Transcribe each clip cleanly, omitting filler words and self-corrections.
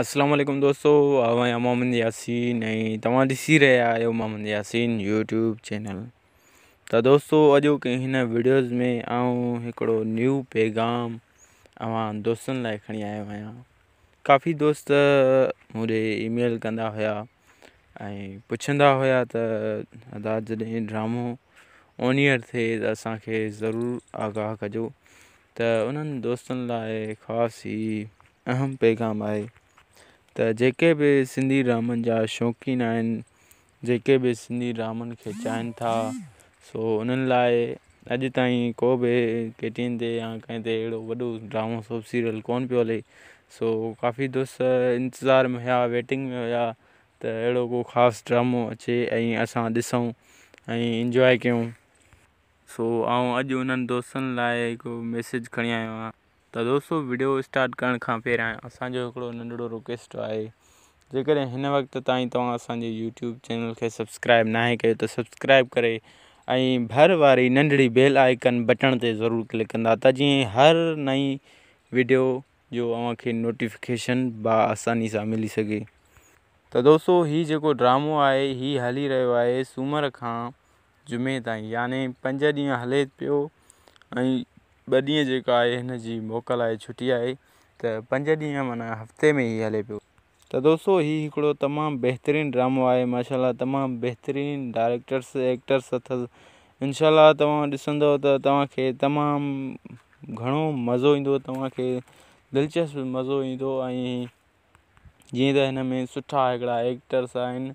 अस्सलाम वालेकुम दोस्तों, आवां मोहम्मद यासीन ऐं तव्हां ॾिसी रहिया आहियो मोहम्मद यासीन यूट्यूब चैनल। त दोस्तों अॼु के हिन वीडियोज़ में आऊं हिकिड़ो न्यू पैगाम अवां दोस्तनि लाइ खणी आयो आहियां। काफ़ी दोस्त मुझे ईमेल कंदा हुया ऐं पुछंदा हुया त अदा जॾहिं ड्रामो ऑन एयर थिए त असांखे ज़रूरु आगाह कजो। त उन्हनि दोस्तनि लाइ ख़ासि ई अहम पैगाम आहे त जेके बि सिंधी ड्रामनि जा शौक़ीन आहिनि, जेके बि सिंधी ड्रामनि खे चाहिनि था, सो उन्हनि लाइ अॼु ताईं को बि KTN ते या कंहिं ते अहिड़ो वॾो ड्रामो सोप सीरियल कोन पियो हले। सो काफ़ी दोस्त इंतज़ार में हुया, वेटिंग में हुया त अहिड़ो को ख़ासि ड्रामो अचे ऐं असां ॾिसूं ऐं इंजॉय कयूं। सो आउं अॼु उन्हनि दोस्तनि लाइ हिकु मैसेज खणी आयो आहियां। त दोस्तों वीडियो स्टार्ट करण खां पहिरियां असांजो हिकिड़ो नंढिड़ो रिक्वेस्ट आहे, जेकॾहिं हिन वक़्त ताईं तव्हां असांजे यूट्यूब चैनल खे सब्सक्राइब नाहे कयो त सब्सक्राइब करे ऐं भर वारी नंढड़ी बेल आइकन बटण ते ज़रूरु क्लिक कंदा त जीअं हर नई वीडियो जो अव्हांखे नोटिफिकेशन आसानी सां मिली सघे। त दोस्तों हीउ जेको ड्रामो आहे हीउ हली रहियो आहे सूमर खां जुमे ताईं, यानी 5 ॾींहं हले पियो ऐं 2 ॾींहं जेका आहे हिन जी मोकल आहे, छुटी आहे। त 5 ॾींहं माना हफ़्ते में ई हले पियो। त दोस्तों हीउ हिकिड़ो तमामु बहितरीनु ड्रामो आहे, माशाल्लाह तमामु बहितरीनु डायरेक्टर्स एक्टर्स अथसि। इंशाल्लाह तव्हां ॾिसंदव त तव्हांखे तमामु घणो मज़ो ईंदो, तव्हांखे दिलचस्प मज़ो ईंदो। ऐं जीअं त हिन में सुठा हिकिड़ा एक्टर्स आहिनि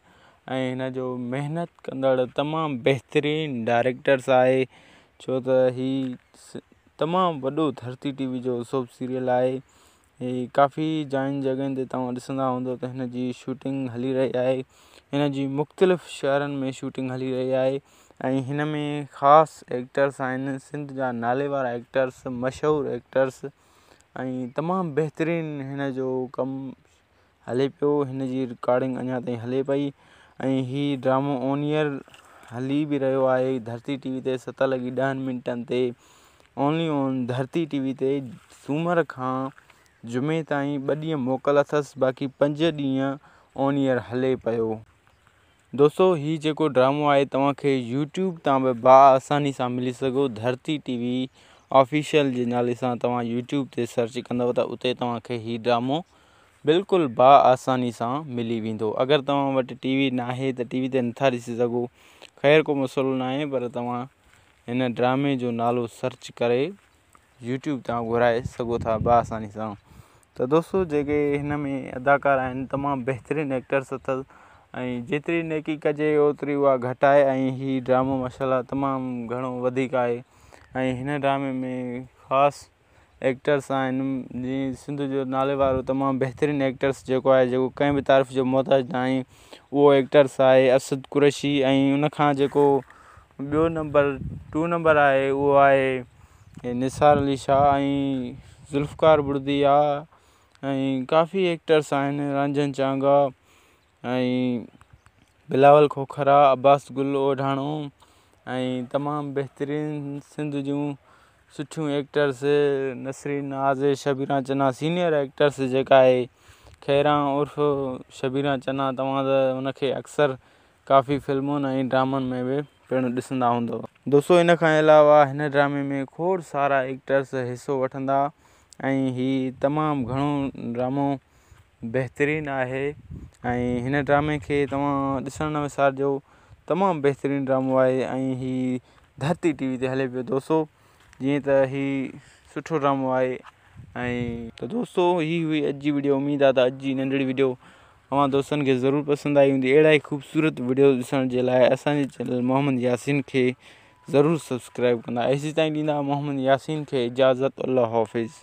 ऐं हिन जो महिनत कंदड़ तमामु बहितरीनु डायरेक्टर्स आहे, छो त हीउ तमामु वॾो धरती TV जो सोप सीरियल आहे। ही काफ़ी जॻहियुनि ते तव्हां ॾिसंदा हूंदव त हिन जी शूटिंग हली रही आहे, हिन जी मुख़्तलिफ़ शहरनि में शूटिंग हली रही आहे ऐं हिन में ख़ासि एक्टर्स आहिनि, सिंध जा नाले वारा एक्टर्स, मशहूरु एक्टर्स ऐं तमामु बहितरीनु हिन जो कमु हले पियो। हिन जी रिकॉर्डिंग अञा ताईं हले पई ऐं हीउ ड्रामो ऑन एयर हली बि रहियो आहे धरती TV ते 7:10 ते, ओनली ऑन धरती TV ते सूमर खां जुमे ताईं 2 ॾींहं मोकल अथसि, बाक़ी 5 ॾींहं ऑन एयर हले पियो। दोस्तों हीउ जेको ड्रामो आहे तव्हांखे यूट्यूब तां बि आसानी सां मिली सघो। धरती TV ऑफिशियल जे नाले सां तव्हां यूट्यूब ते सर्च कंदव त उते तव्हांखे हीउ ड्रामो बिल्कुलु आसानी सां मिली वेंदो। अगरि तव्हां वटि TV नाहे त TV ते नथा ॾिसी सघो, ख़ैर को मसइलो न आहे, पर तव्हां हिन ड्रामे जो नालो सर्च करे यूट्यूब तां घुराए सघो था आसानी सां। त दोस्तों जेके हिन में अदाकार आहिनि तमामु बहितरीनु एक्टर्स अथसि ऐं जेतिरी नेकी कजे ओतिरी उहा घटि आहे ऐं हीउ ड्रामो माशाल्लाह तमामु घणो वधीक आहे। ऐं हिन ड्रामे में ख़ासि एक्टर्स आहिनि, जीअं सिंध जो नाले वारो तमामु बहितरीनु एक्टर्स जेको आहे, जेको कंहिं बि तारीफ़ जो मोहताज न आहे, उहो एक्टर्स आहे असद कुरैशी। ऐं उनखां जेको ॿियो नंबर 2 नंबर आहे उहो आहे निसार अली शाह ऐं ज़ुल्फ़कार बुर्दिया ऐं काफ़ी एक्टर्स आहिनि, रंजन चांगा ऐं बिलावल खोखरा, अब्बास गुल ओढाणो ऐं तमामु बहितरीनु सिंध जूं सुठियूं एक्टर्स नसरीन नाज़, शबीरा चन्ना, सीनियर एक्टर्स जेका आहे खैरा उर्फ़ शबीरा चन्ना, तव्हां त उनखे अक्सर काफ़ी फिल्मुनि ऐं ड्रामनि में बि पिणु ॾिसंदा हूंदव। दोस्तों इन खां अलावा हिन ड्रामे में खोड़ सारा एक्टर्स हिसो वठंदा ऐं हीउ तमामु घणो ड्रामो बहितरीनु आहे ऐं हिन ड्रामे खे तव्हां ॾिसण न विसारिजो, तमामु बहितरीनु ड्रामो आहे ऐं हीउ धरती TV ते हले पियो दोस्तों। जीअं त हीउ सुठो ड्रामो आहे। ऐं त दोस्तों हीअ हुई अॼु जी वीडियो। उमेदु आहे त अॼु जी नंढड़ी वीडियो तव्हां दोस्तनि खे ज़रूरु पसंदि आई हूंदी। अहिड़ा ई ख़ूबसूरत वीडियो ॾिसण जे लाइ असांजे चैनल मोहम्मद यासीन खे ज़रूरु सब्सक्राइब कंदा। एसी ताईं ॾींदा मोहम्मद यासीन खे इजाज़त। अल्लाह हाफ़िज़।